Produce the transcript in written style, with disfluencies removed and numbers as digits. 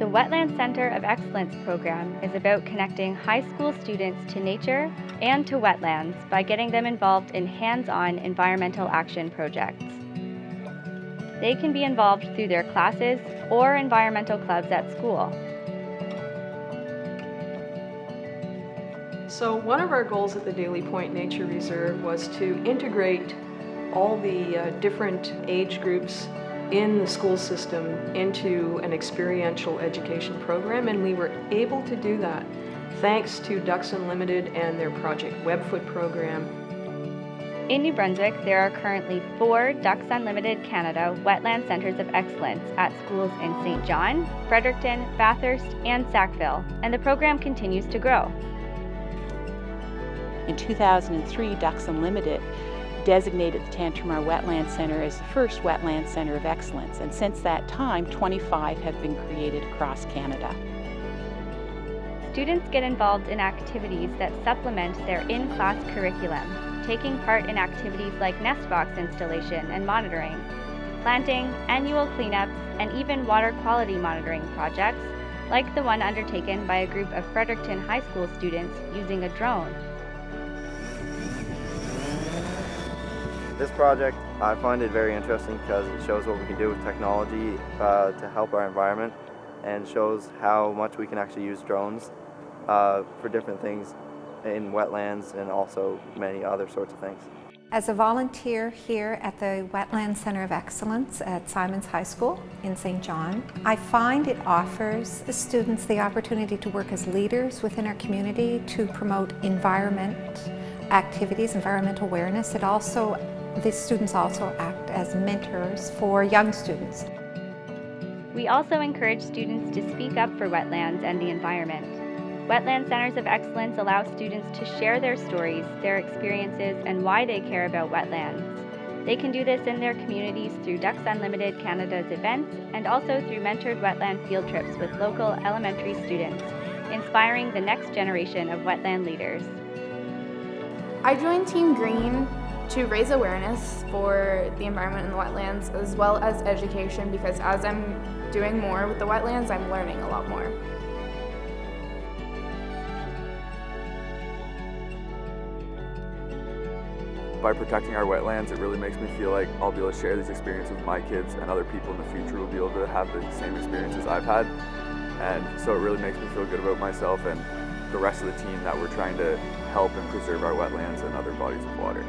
The Wetland Centre of Excellence program is about connecting high school students to nature and to wetlands by getting them involved in hands-on environmental action projects. They can be involved through their classes or environmental clubs at school. So one of our goals at the Daly Point Nature Reserve was to integrate all the different age groups in the school system into an experiential education program, and we were able to do that thanks to Ducks Unlimited and their Project Webfoot program. In New Brunswick, there are currently 4 Ducks Unlimited Canada Wetland Centres of Excellence at schools in St. John, Fredericton, Bathurst, and Sackville, and the program continues to grow. In 2003, Ducks Unlimited designated the Tantramar Wetland Centre as the first Wetland Centre of Excellence, and since that time, 25 have been created across Canada. Students get involved in activities that supplement their in-class curriculum, taking part in activities like nest box installation and monitoring, planting, annual cleanups, and even water quality monitoring projects, like the one undertaken by a group of Fredericton High School students using a drone. This project, I find it very interesting because it shows what we can do with technology to help our environment, and shows how much we can actually use drones for different things in wetlands and also many other sorts of things. As a volunteer here at the Wetland Centre of Excellence at Simons High School in St. John, I find it offers the students the opportunity to work as leaders within our community to promote environment activities, environmental awareness. The students also act as mentors for young students. We also encourage students to speak up for wetlands and the environment. Wetland Centres of Excellence allow students to share their stories, their experiences, and why they care about wetlands. They can do this in their communities through Ducks Unlimited Canada's events and also through mentored wetland field trips with local elementary students, inspiring the next generation of wetland leaders. I joined Team Green to raise awareness for the environment and the wetlands, as well as education, because as I'm doing more with the wetlands, I'm learning a lot more. By protecting our wetlands, it really makes me feel like I'll be able to share these experiences with my kids, and other people in the future will be able to have the same experiences I've had. And so it really makes me feel good about myself and the rest of the team that we're trying to help and preserve our wetlands and other bodies of water.